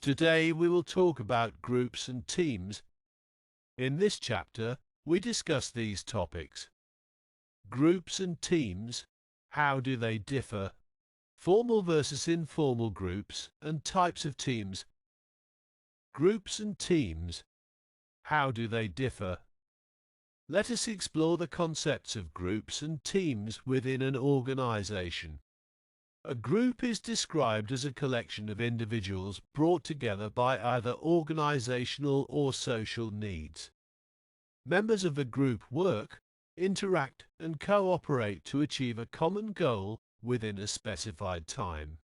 Today we will talk about groups and teams. In this chapter, we discuss these topics. Groups and teams, how do they differ? Formal versus informal groups and types of teams. Groups and teams, how do they differ? Let us explore the concepts of groups and teams within an organization. A group is described as a collection of individuals brought together by either organizational or social needs. Members of a group work, interact, and cooperate to achieve a common goal within a specified time.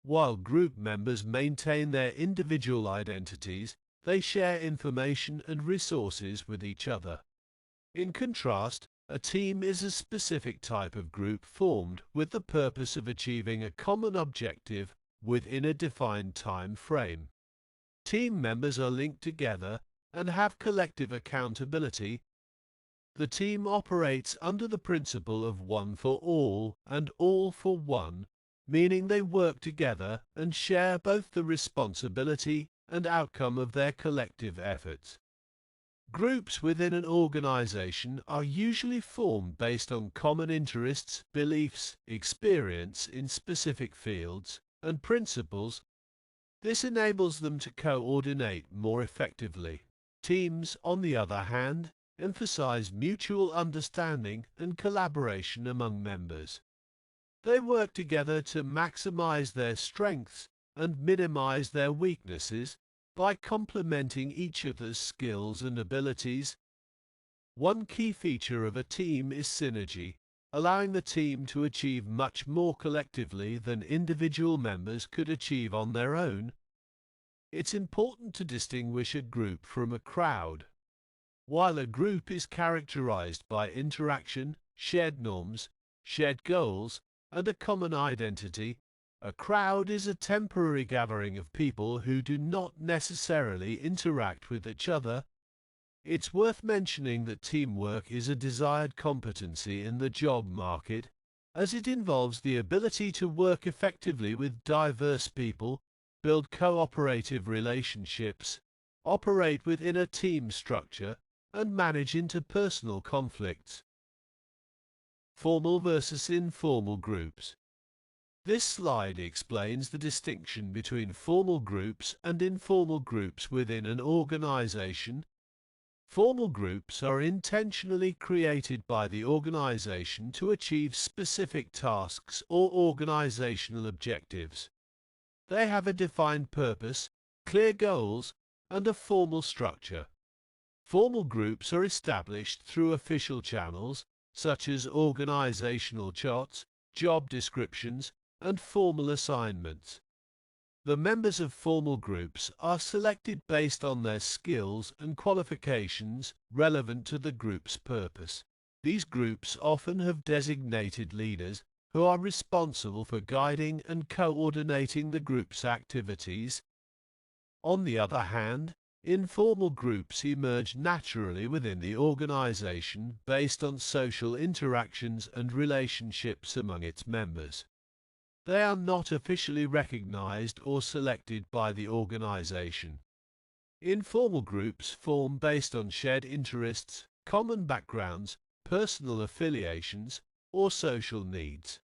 While group members maintain their individual identities, they share information and resources with each other. In contrast, a team is a specific type of group formed with the purpose of achieving a common objective within a defined time frame. Team members are linked together and have collective accountability. The team operates under the principle of one for all and all for one, meaning they work together and share both the responsibility and outcome of their collective efforts. Groups within an organization are usually formed based on common interests, beliefs, experience in specific fields, and principles. This enables them to coordinate more effectively. Teams, on the other hand, emphasize mutual understanding and collaboration among members. They work together to maximize their strengths and minimize their weaknesses by complementing each other's skills and abilities. One key feature of a team is synergy, allowing the team to achieve much more collectively than individual members could achieve on their own. It's important to distinguish a group from a crowd. While a group is characterized by interaction, shared norms, shared goals, and a common identity, a crowd is a temporary gathering of people who do not necessarily interact with each other. It's worth mentioning that teamwork is a desired competency in the job market, as it involves the ability to work effectively with diverse people, build cooperative relationships, operate within a team structure, and manage interpersonal conflicts. Formal versus informal groups. This slide explains the distinction between formal groups and informal groups within an organization. Formal groups are intentionally created by the organization to achieve specific tasks or organizational objectives. They have a defined purpose, clear goals, and a formal structure. Formal groups are established through official channels, such as organizational charts, job descriptions, and formal assignments. The members of formal groups are selected based on their skills and qualifications relevant to the group's purpose. These groups often have designated leaders who are responsible for guiding and coordinating the group's activities. On the other hand, informal groups emerge naturally within the organization based on social interactions and relationships among its members. They are not officially recognized or selected by the organization. Informal groups form based on shared interests, common backgrounds, personal affiliations, or social needs.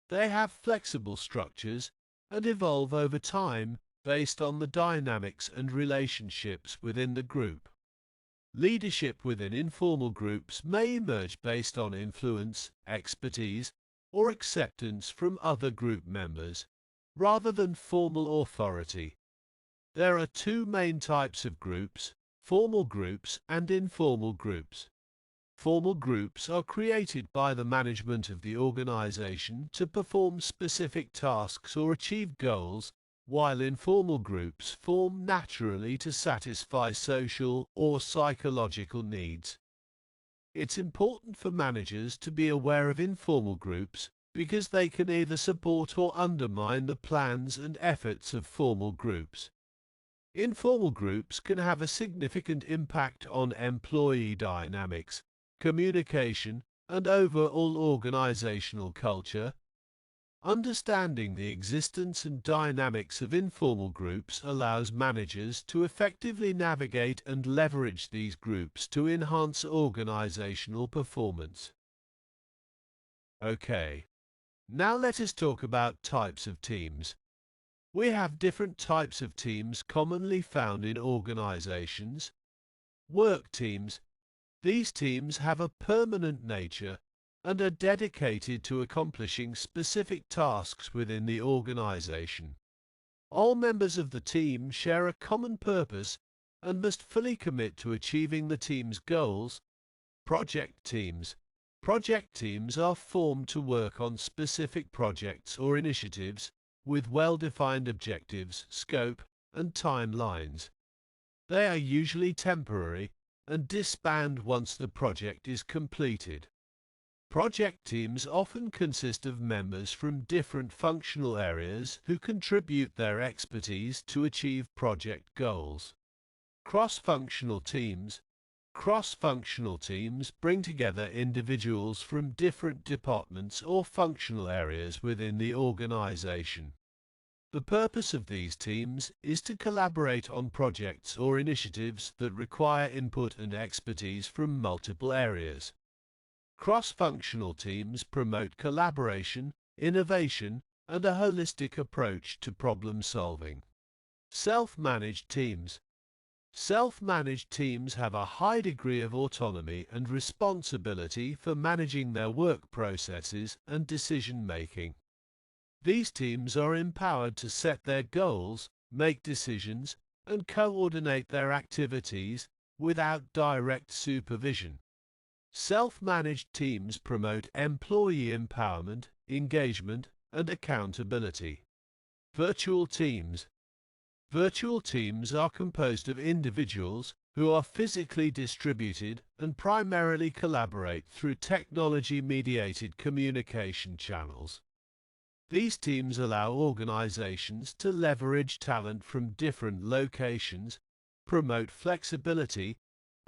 They have flexible structures and evolve over time based on the dynamics and relationships within the group. Leadership within informal groups may emerge based on influence, expertise, or acceptance from other group members, rather than formal authority. There are two main types of groups: formal groups and informal groups. Formal groups are created by the management of the organization to perform specific tasks or achieve goals, while informal groups form naturally to satisfy social or psychological needs. It's important for managers to be aware of informal groups because they can either support or undermine the plans and efforts of formal groups. Informal groups can have a significant impact on employee dynamics, communication, and overall organizational culture. Understanding the existence and dynamics of informal groups allows managers to effectively navigate and leverage these groups to enhance organizational performance. Okay, now let us talk about types of teams. We have different types of teams commonly found in organizations. Work teams. These teams have a permanent nature and are dedicated to accomplishing specific tasks within the organization. All members of the team share a common purpose and must fully commit to achieving the team's goals. Project teams. Project teams are formed to work on specific projects or initiatives with well-defined objectives, scope, and timelines. They are usually temporary and disband once the project is completed. Project teams often consist of members from different functional areas who contribute their expertise to achieve project goals. Cross-functional teams. Cross-functional teams bring together individuals from different departments or functional areas within the organization. The purpose of these teams is to collaborate on projects or initiatives that require input and expertise from multiple areas. Cross-functional teams promote collaboration, innovation, and a holistic approach to problem solving. Self-managed teams. Self-managed teams have a high degree of autonomy and responsibility for managing their work processes and decision-making. These teams are empowered to set their goals, make decisions, and coordinate their activities without direct supervision. Self-managed teams promote employee empowerment, engagement, and accountability. Virtual teams. Virtual teams are composed of individuals who are physically distributed and primarily collaborate through technology-mediated communication channels. These teams allow organizations to leverage talent from different locations, promote flexibility,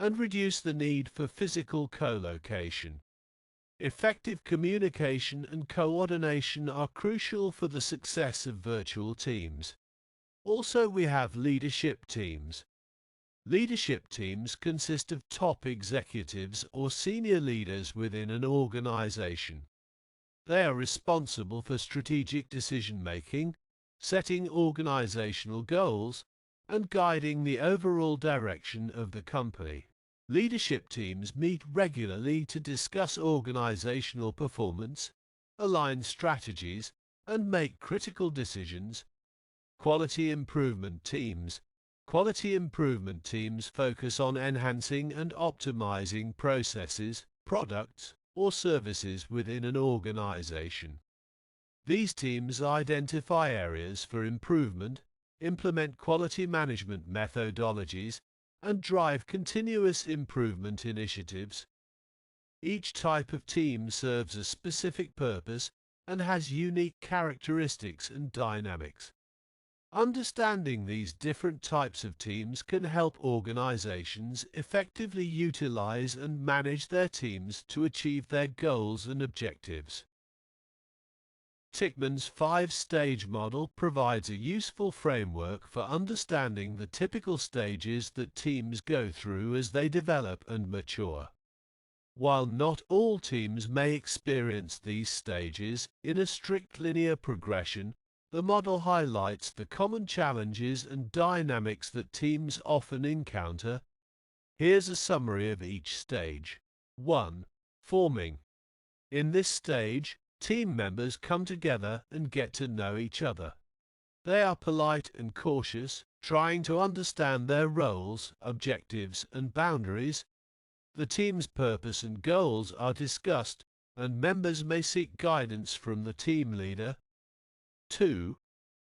and reduce the need for physical co-location. Effective communication and coordination are crucial for the success of virtual teams. Also, we have leadership teams. Leadership teams consist of top executives or senior leaders within an organization. They are responsible for strategic decision-making, setting organizational goals, and guiding the overall direction of the company. Leadership teams meet regularly to discuss organizational performance, align strategies, and make critical decisions. Quality improvement teams. Quality improvement teams focus on enhancing and optimizing processes, products, or services within an organization. These teams identify areas for improvement, implement quality management methodologies, and drive continuous improvement initiatives. Each type of team serves a specific purpose and has unique characteristics and dynamics. Understanding these different types of teams can help organizations effectively utilize and manage their teams to achieve their goals and objectives. Tickman's 5-stage model provides a useful framework for understanding the typical stages that teams go through as they develop and mature. While not all teams may experience these stages in a strict linear progression, the model highlights the common challenges and dynamics that teams often encounter. Here's a summary of each stage. 1. Forming. In this stage, team members come together and get to know each other. They are polite and cautious, trying to understand their roles, objectives, and boundaries. The team's purpose and goals are discussed, and members may seek guidance from the team leader. 2.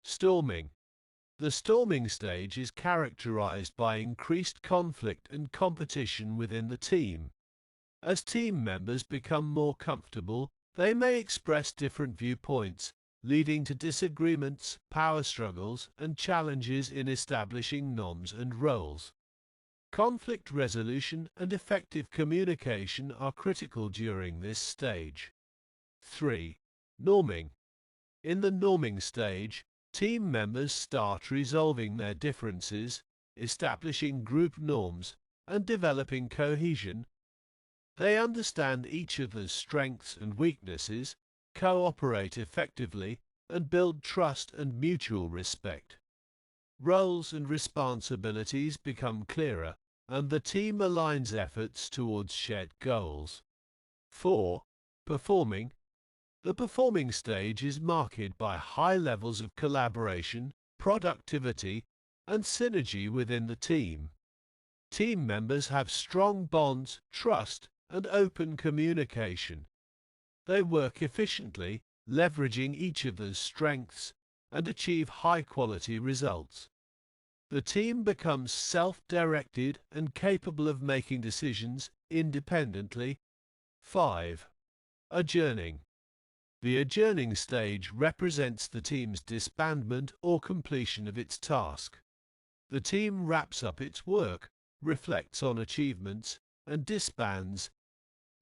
Storming. The storming stage is characterized by increased conflict and competition within the team. As team members become more comfortable, they may express different viewpoints, leading to disagreements, power struggles, and challenges in establishing norms and roles. Conflict resolution and effective communication are critical during this stage. 3. Norming. In the norming stage, team members start resolving their differences, establishing group norms, and developing cohesion. They understand each other's strengths and weaknesses, cooperate effectively, and build trust and mutual respect. Roles and responsibilities become clearer, and the team aligns efforts towards shared goals. 4. Performing. The performing stage is marked by high levels of collaboration, productivity, and synergy within the team. Team members have strong bonds, trust, and open communication. They work efficiently, leveraging each other's strengths, and achieve high-quality results. The team becomes self-directed and capable of making decisions independently. 5. Adjourning. The adjourning stage represents the team's disbandment or completion of its task. The team wraps up its work, reflects on achievements, and disbands.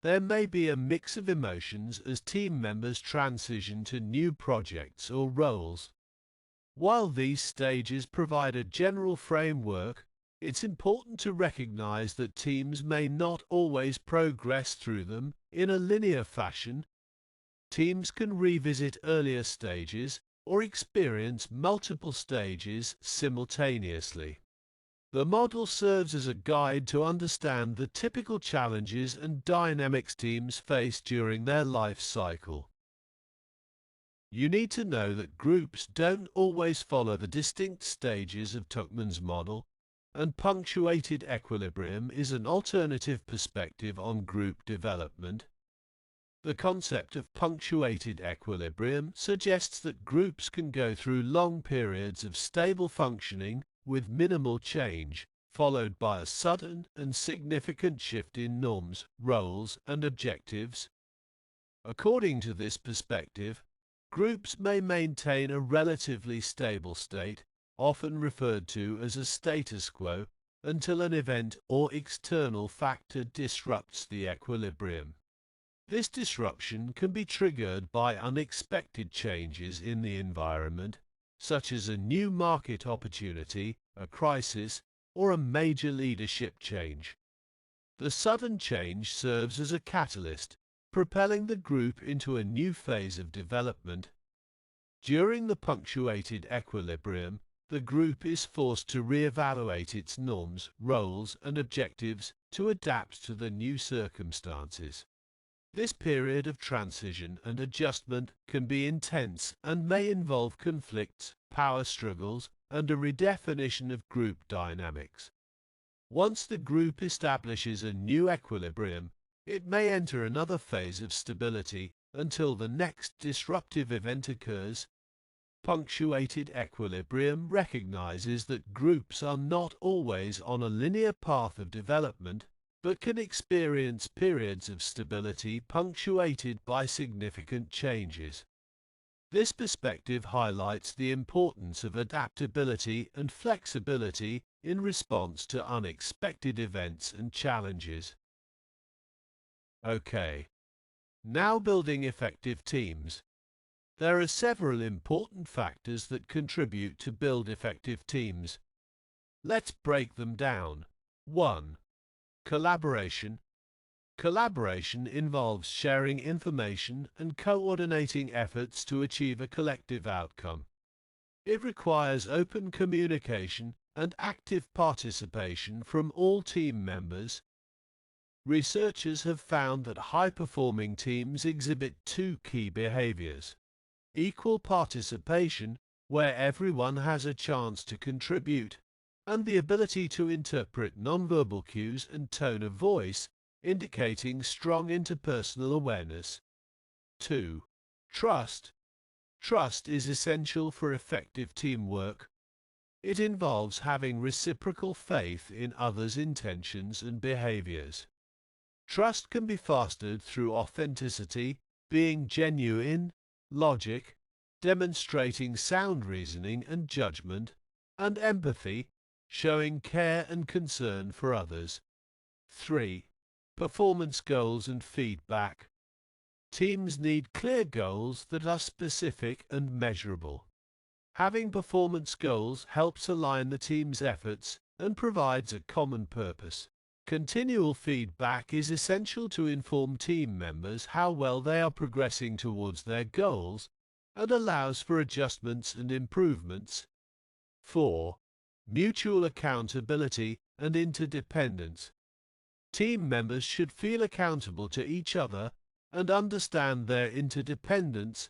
There may be a mix of emotions as team members transition to new projects or roles. While these stages provide a general framework, it's important to recognize that teams may not always progress through them in a linear fashion. Teams can revisit earlier stages or experience multiple stages simultaneously. The model serves as a guide to understand the typical challenges and dynamics teams face during their life cycle. You need to know that groups don't always follow the distinct stages of Tuckman's model, and punctuated equilibrium is an alternative perspective on group development. The concept of punctuated equilibrium suggests that groups can go through long periods of stable functioning with minimal change, followed by a sudden and significant shift in norms, roles, and objectives. According to this perspective, groups may maintain a relatively stable state, often referred to as a status quo, until an event or external factor disrupts the equilibrium. This disruption can be triggered by unexpected changes in the environment, such as a new market opportunity, a crisis, or a major leadership change. The sudden change serves as a catalyst, propelling the group into a new phase of development. During the punctuated equilibrium, the group is forced to re-evaluate its norms, roles, and objectives to adapt to the new circumstances. This period of transition and adjustment can be intense and may involve conflicts, power struggles, and a redefinition of group dynamics. Once the group establishes a new equilibrium, it may enter another phase of stability until the next disruptive event occurs. Punctuated equilibrium recognizes that groups are not always on a linear path of development, but can experience periods of stability punctuated by significant changes. This perspective highlights the importance of adaptability and flexibility in response to unexpected events and challenges. Okay, now building effective teams. There are several important factors that contribute to build effective teams. Let's break them down. 1. Collaboration. Collaboration involves sharing information and coordinating efforts to achieve a collective outcome. It requires open communication and active participation from all team members. Researchers have found that high-performing teams exhibit two key behaviors: equal participation, where everyone has a chance to contribute, and the ability to interpret nonverbal cues and tone of voice, indicating strong interpersonal awareness. 2. Trust. Trust is essential for effective teamwork. It involves having reciprocal faith in others' intentions and behaviors. Trust can be fostered through authenticity, being genuine, logic, demonstrating sound reasoning and judgment, and empathy, showing care and concern for others. 3. Performance goals and feedback. Teams need clear goals that are specific and measurable. Having performance goals helps align the team's efforts and provides a common purpose. Continual feedback is essential to inform team members how well they are progressing towards their goals and allows for adjustments and improvements. 4. Mutual accountability and interdependence. Team members should feel accountable to each other and understand their interdependence.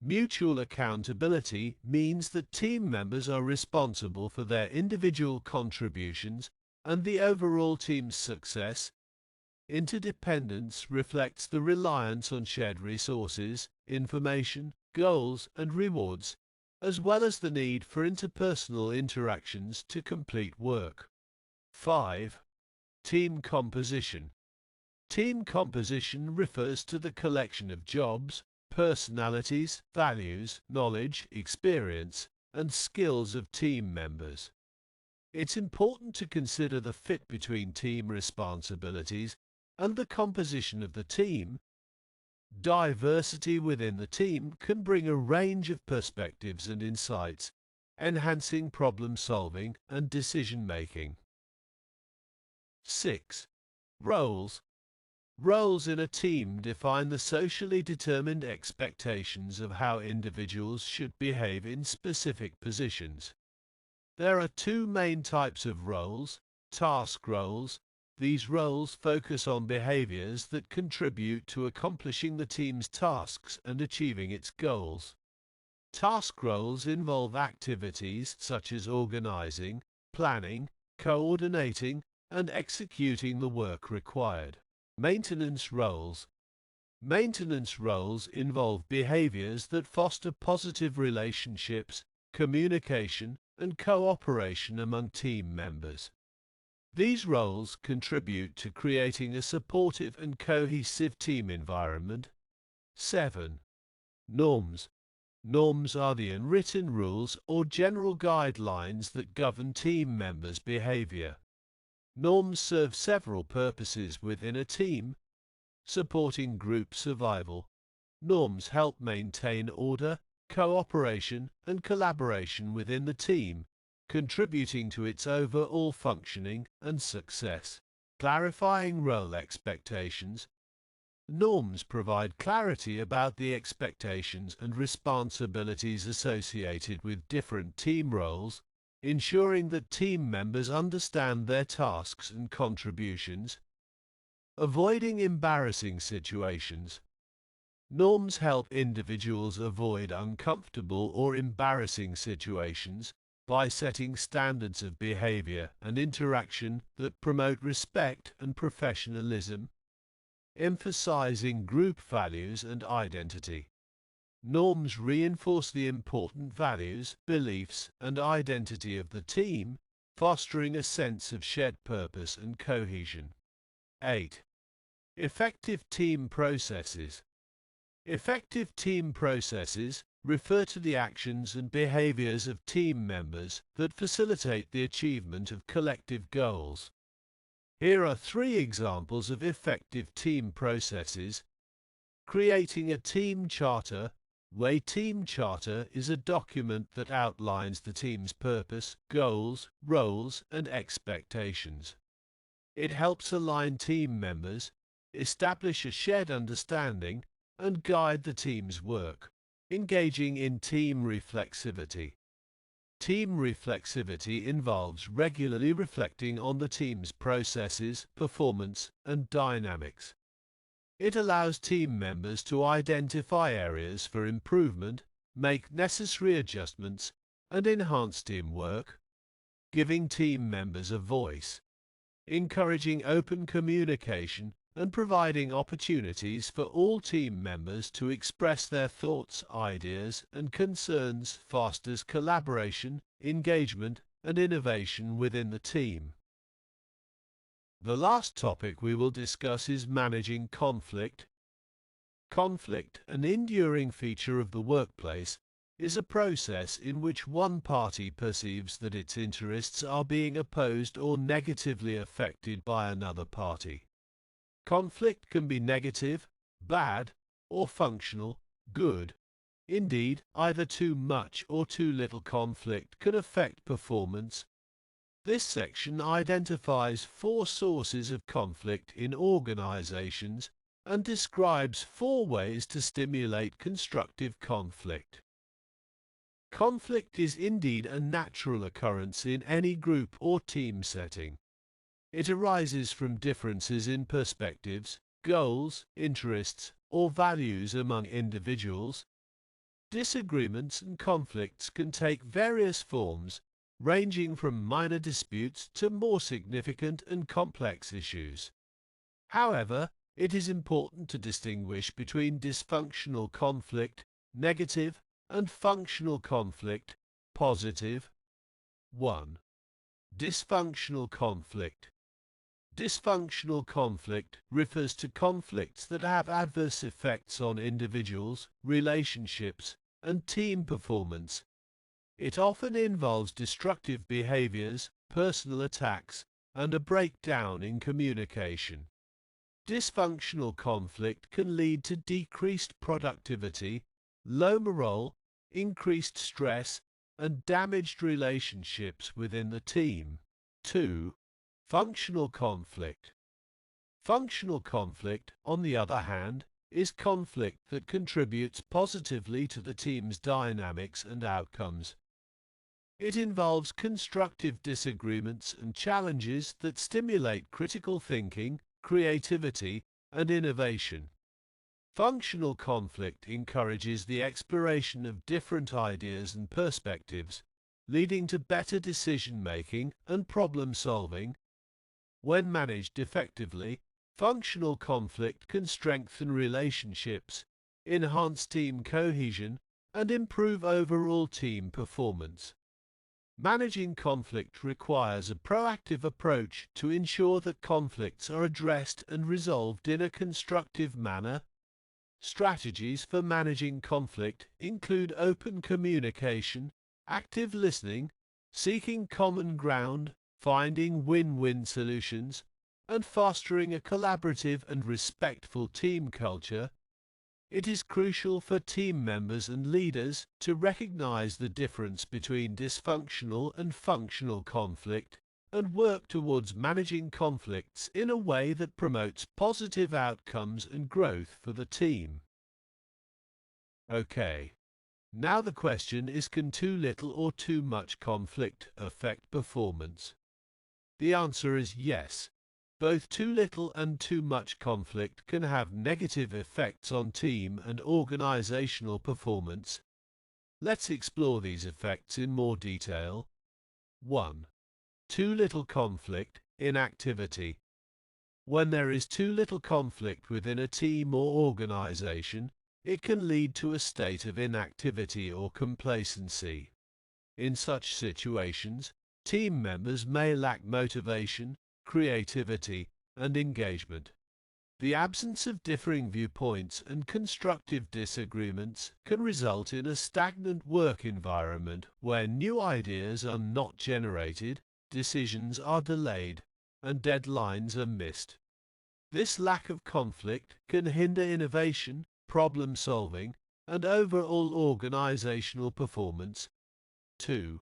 Mutual accountability means that team members are responsible for their individual contributions and the overall team's success. Interdependence reflects the reliance on shared resources, information, goals, and rewards, as well as the need for interpersonal interactions to complete work. 5. Team composition. Team composition refers to the collection of jobs, personalities, values, knowledge, experience, and skills of team members. It's important to consider the fit between team responsibilities and the composition of the team. Diversity within the team can bring a range of perspectives and insights, enhancing problem-solving and decision-making. 6. Roles. Roles in a team define the socially determined expectations of how individuals should behave in specific positions. There are two main types of roles: task roles. These roles focus on behaviors that contribute to accomplishing the team's tasks and achieving its goals. Task roles involve activities such as organizing, planning, coordinating, and executing the work required. Maintenance roles. Maintenance roles involve behaviors that foster positive relationships, communication, and cooperation among team members. These roles contribute to creating a supportive and cohesive team environment. 7. Norms. Norms are the unwritten rules or general guidelines that govern team members' behavior. Norms serve several purposes within a team. Supporting group survival. Norms help maintain order, cooperation, and collaboration within the team, contributing to its overall functioning and success. Clarifying role expectations. Norms provide clarity about the expectations and responsibilities associated with different team roles, ensuring that team members understand their tasks and contributions. Avoiding embarrassing situations. Norms help individuals avoid uncomfortable or embarrassing situations by setting standards of behavior and interaction that promote respect and professionalism. Emphasizing group values and identity. Norms reinforce the important values, beliefs, and identity of the team, fostering a sense of shared purpose and cohesion. 8. Effective team processes. Effective team processes refer to the actions and behaviors of team members that facilitate the achievement of collective goals. Here are 3 examples of effective team processes. Creating a team charter. A team charter is a document that outlines the team's purpose, goals, roles, and expectations. It helps align team members, establish a shared understanding, and guide the team's work. Engaging in team reflexivity. Team reflexivity involves regularly reflecting on the team's processes, performance, and dynamics. It allows team members to identify areas for improvement, make necessary adjustments, and enhance teamwork. Giving team members a voice. Encouraging open communication and providing opportunities for all team members to express their thoughts, ideas, and concerns fosters collaboration, engagement, and innovation within the team. The last topic we will discuss is managing conflict. Conflict, an enduring feature of the workplace, is a process in which one party perceives that its interests are being opposed or negatively affected by another party. Conflict can be negative, bad, or functional, good. Indeed, either too much or too little conflict can affect performance. This section identifies 4 sources of conflict in organizations and describes 4 ways to stimulate constructive conflict. Conflict is indeed a natural occurrence in any group or team setting. It arises from differences in perspectives, goals, interests, or values among individuals. Disagreements and conflicts can take various forms, ranging from minor disputes to more significant and complex issues. However, it is important to distinguish between dysfunctional conflict, negative, and functional conflict, positive. 1. Dysfunctional conflict. Dysfunctional conflict refers to conflicts that have adverse effects on individuals, relationships, and team performance. It often involves destructive behaviors, personal attacks, and a breakdown in communication. Dysfunctional conflict can lead to decreased productivity, low morale, increased stress, and damaged relationships within the team. 2. Functional conflict. Functional conflict, on the other hand, is conflict that contributes positively to the team's dynamics and outcomes. It involves constructive disagreements and challenges that stimulate critical thinking, creativity, and innovation. Functional conflict encourages the exploration of different ideas and perspectives, leading to better decision-making and problem-solving. When managed effectively, functional conflict can strengthen relationships, enhance team cohesion, and improve overall team performance. Managing conflict requires a proactive approach to ensure that conflicts are addressed and resolved in a constructive manner. Strategies for managing conflict include open communication, active listening, seeking common ground, finding win-win solutions, and fostering a collaborative and respectful team culture. It is crucial for team members and leaders to recognize the difference between dysfunctional and functional conflict and work towards managing conflicts in a way that promotes positive outcomes and growth for the team. Okay, now the question is, can too little or too much conflict affect performance? The answer is yes. Both too little and too much conflict can have negative effects on team and organizational performance. Let's explore these effects in more detail. 1. Too little conflict, inactivity. When there is too little conflict within a team or organization, it can lead to a state of inactivity or complacency. In such situations, team members may lack motivation, creativity, and engagement. The absence of differing viewpoints and constructive disagreements can result in a stagnant work environment where new ideas are not generated, decisions are delayed, and deadlines are missed. This lack of conflict can hinder innovation, problem solving, and overall organizational performance. 2.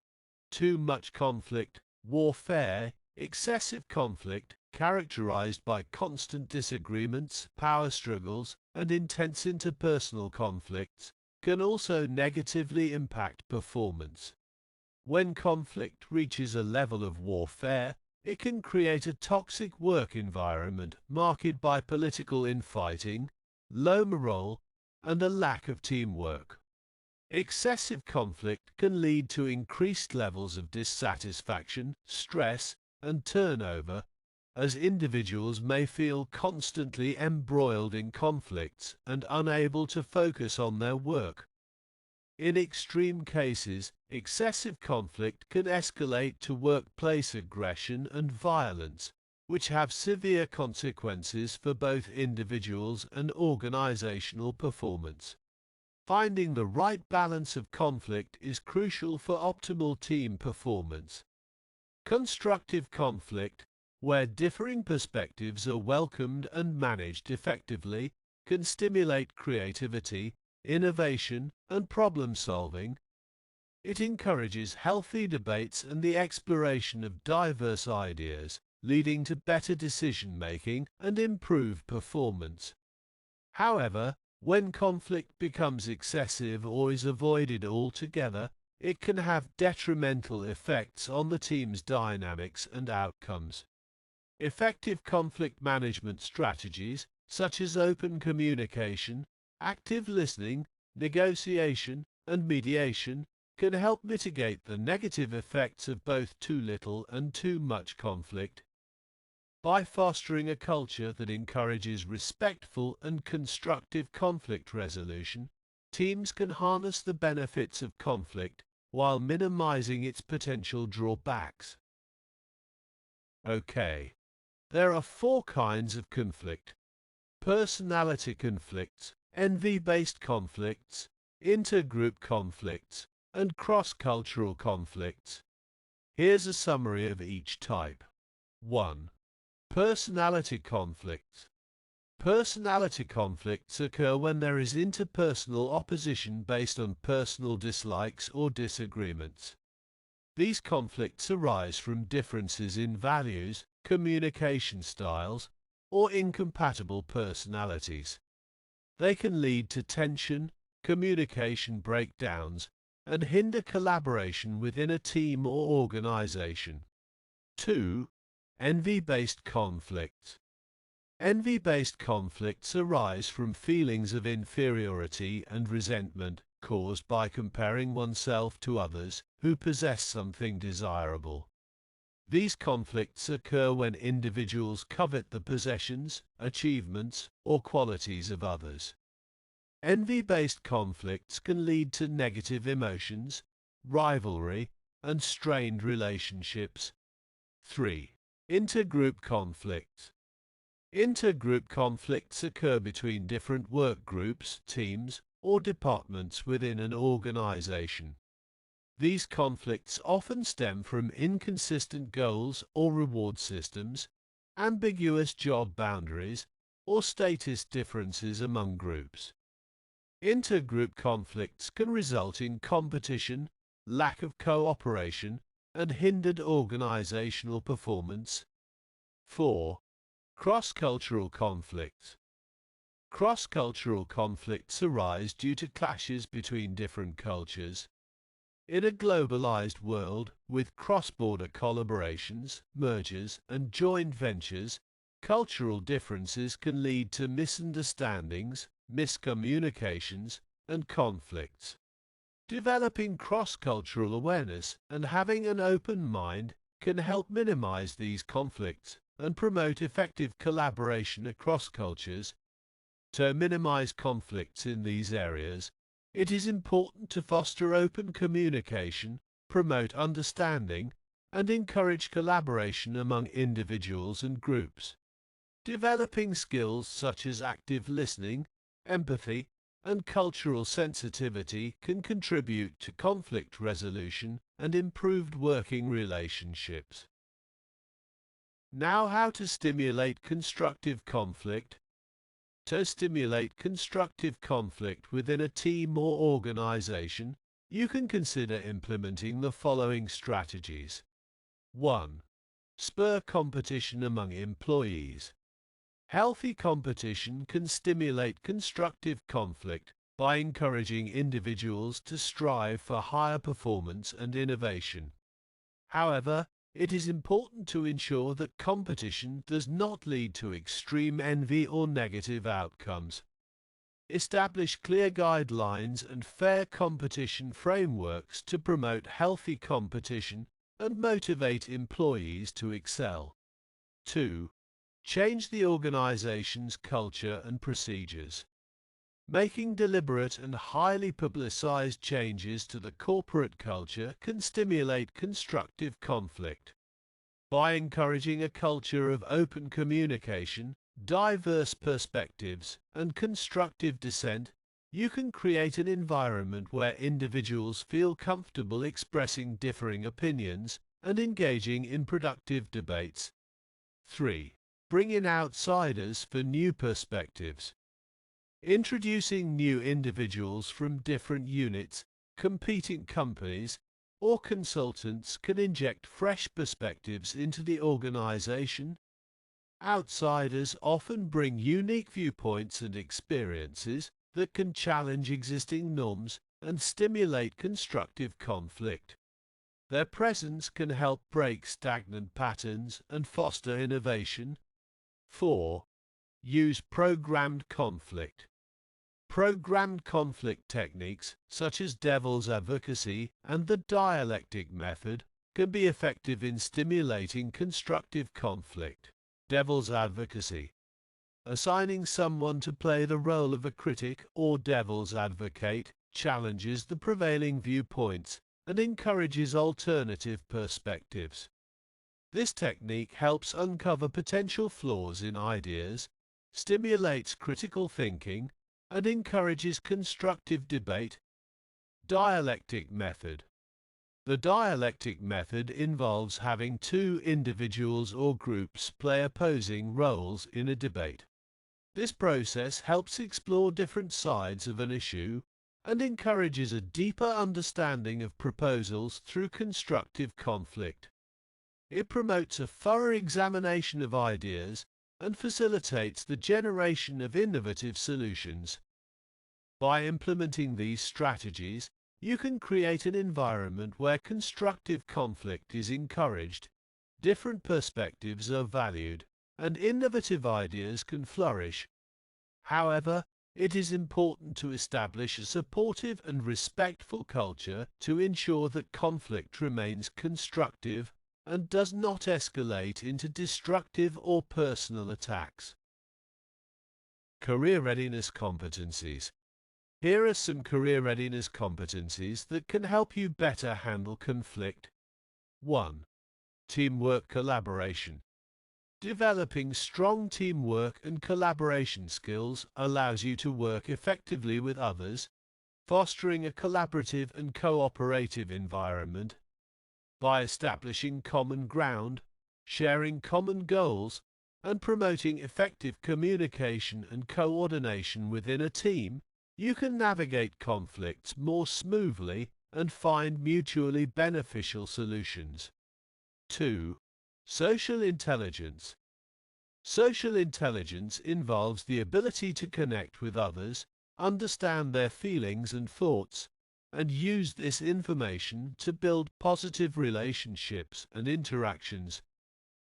Too much conflict, warfare. Excessive conflict, characterized by constant disagreements, power struggles, and intense interpersonal conflicts, can also negatively impact performance. When conflict reaches a level of warfare, it can create a toxic work environment marked by political infighting, low morale, and a lack of teamwork. Excessive conflict can lead to increased levels of dissatisfaction, stress, and turnover, as individuals may feel constantly embroiled in conflicts and unable to focus on their work. In extreme cases, excessive conflict can escalate to workplace aggression and violence, which have severe consequences for both individuals and organizational performance. Finding the right balance of conflict is crucial for optimal team performance. Constructive conflict, where differing perspectives are welcomed and managed effectively, can stimulate creativity, innovation, and problem-solving. It encourages healthy debates and the exploration of diverse ideas, leading to better decision-making and improved performance. However, when conflict becomes excessive or is avoided altogether, it can have detrimental effects on the team's dynamics and outcomes. Effective conflict management strategies, such as open communication, active listening, negotiation, and mediation, can help mitigate the negative effects of both too little and too much conflict. By fostering a culture that encourages respectful and constructive conflict resolution, teams can harness the benefits of conflict while minimizing its potential drawbacks. Okay, there are 4 kinds of conflict: personality conflicts, envy-based conflicts, intergroup conflicts, and cross-cultural conflicts. Here's a summary of each type. 1. Personality conflicts. Personality conflicts occur when there is interpersonal opposition based on personal dislikes or disagreements. These conflicts arise from differences in values, communication styles, or incompatible personalities. They can lead to tension, communication breakdowns, and hinder collaboration within a team or organization. 2. Envy-based conflicts. Envy-based conflicts arise from feelings of inferiority and resentment caused by comparing oneself to others who possess something desirable. These conflicts occur when individuals covet the possessions, achievements, or qualities of others. Envy-based conflicts can lead to negative emotions, rivalry, and strained relationships. 3. Intergroup conflicts. Intergroup conflicts occur between different work groups, teams, or departments within an organization. These conflicts often stem from inconsistent goals or reward systems, ambiguous job boundaries, or status differences among groups. Intergroup conflicts can result in competition, lack of cooperation, and hindered organizational performance. 4. Cross-cultural conflicts. Cross-cultural conflicts arise due to clashes between different cultures. In a globalized world, with cross-border collaborations, mergers, and joint ventures, cultural differences can lead to misunderstandings, miscommunications, and conflicts. Developing cross-cultural awareness and having an open mind can help minimize these conflicts and promote effective collaboration across cultures. To minimize conflicts in these areas, it is important to foster open communication, promote understanding, and encourage collaboration among individuals and groups. Developing skills such as active listening, empathy, and cultural sensitivity can contribute to conflict resolution and improved working relationships. Now, how to stimulate constructive conflict. To stimulate constructive conflict within a team or organization, you can consider implementing the following strategies. 1. Spur competition among employees. Healthy competition can stimulate constructive conflict by encouraging individuals to strive for higher performance and innovation. However, it is important to ensure that competition does not lead to extreme envy or negative outcomes. Establish clear guidelines and fair competition frameworks to promote healthy competition and motivate employees to excel. 2. Change the organization's culture and procedures. Making deliberate and highly publicized changes to the corporate culture can stimulate constructive conflict. By encouraging a culture of open communication, diverse perspectives, and constructive dissent, you can create an environment where individuals feel comfortable expressing differing opinions and engaging in productive debates. 3. Bring in outsiders for new perspectives. Introducing new individuals from different units, competing companies, or consultants can inject fresh perspectives into the organization. Outsiders often bring unique viewpoints and experiences that can challenge existing norms and stimulate constructive conflict. Their presence can help break stagnant patterns and foster innovation. 4. Use programmed conflict. Programmed conflict techniques, such as devil's advocacy and the dialectic method, can be effective in stimulating constructive conflict. Devil's advocacy. Assigning someone to play the role of a critic or devil's advocate challenges the prevailing viewpoints and encourages alternative perspectives. This technique helps uncover potential flaws in ideas, stimulates critical thinking, and encourages constructive debate. Dialectic method. The dialectic method involves having two individuals or groups play opposing roles in a debate. This process helps explore different sides of an issue and encourages a deeper understanding of proposals through constructive conflict. It promotes a thorough examination of ideas and facilitates the generation of innovative solutions. By implementing these strategies, you can create an environment where constructive conflict is encouraged, different perspectives are valued, and innovative ideas can flourish. However, it is important to establish a supportive and respectful culture to ensure that conflict remains constructive and does not escalate into destructive or personal attacks. Career readiness competencies. Here are some career readiness competencies that can help you better handle conflict. 1. Teamwork collaboration. Developing strong teamwork and collaboration skills allows you to work effectively with others, fostering a collaborative and cooperative environment. By establishing common ground, sharing common goals, and promoting effective communication and coordination within a team, you can navigate conflicts more smoothly and find mutually beneficial solutions. 2. Social intelligence. Social intelligence involves the ability to connect with others, understand their feelings and thoughts, and use this information to build positive relationships and interactions.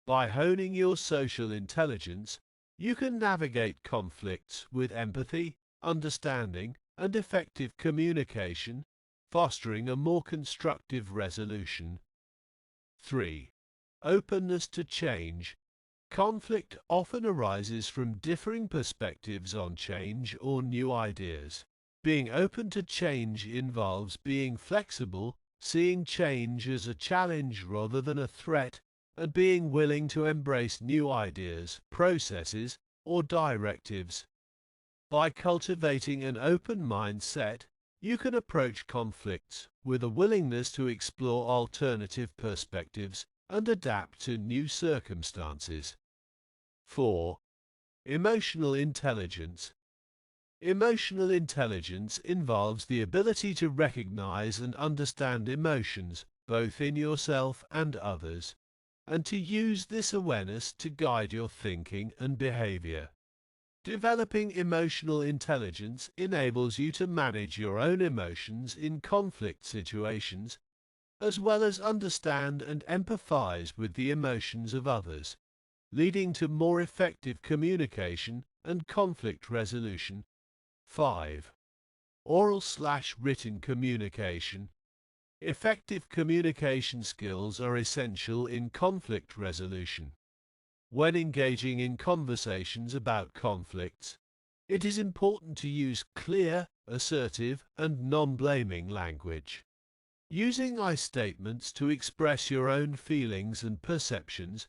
By honing your social intelligence, you can navigate conflicts with empathy, understanding, and effective communication, fostering a more constructive resolution. 3. Openness to change. Conflict often arises from differing perspectives on change or new ideas. Being open to change involves being flexible, seeing change as a challenge rather than a threat, and being willing to embrace new ideas, processes, or directives. By cultivating an open mindset, you can approach conflicts with a willingness to explore alternative perspectives and adapt to new circumstances. 4. Emotional intelligence. Emotional intelligence involves the ability to recognize and understand emotions, both in yourself and others, and to use this awareness to guide your thinking and behavior. Developing emotional intelligence enables you to manage your own emotions in conflict situations, as well as understand and empathize with the emotions of others, leading to more effective communication and conflict resolution. 5. Oral/written communication. Effective communication skills are essential in conflict resolution. When engaging in conversations about conflicts, it is important to use clear, assertive, and non-blaming language. Using I statements to express your own feelings and perceptions,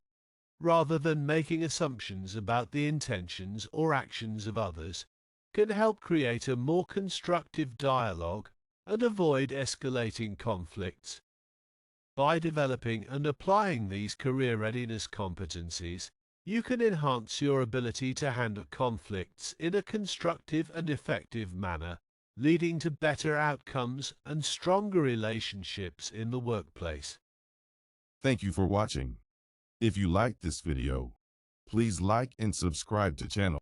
rather than making assumptions about the intentions or actions of others, can help create a more constructive dialogue and avoid escalating conflicts. By developing and applying these career readiness competencies, You can enhance your ability to handle conflicts in a constructive and effective manner, leading to better outcomes and stronger relationships in the workplace. Thank you for watching. If you liked this video, please like and subscribe to channel.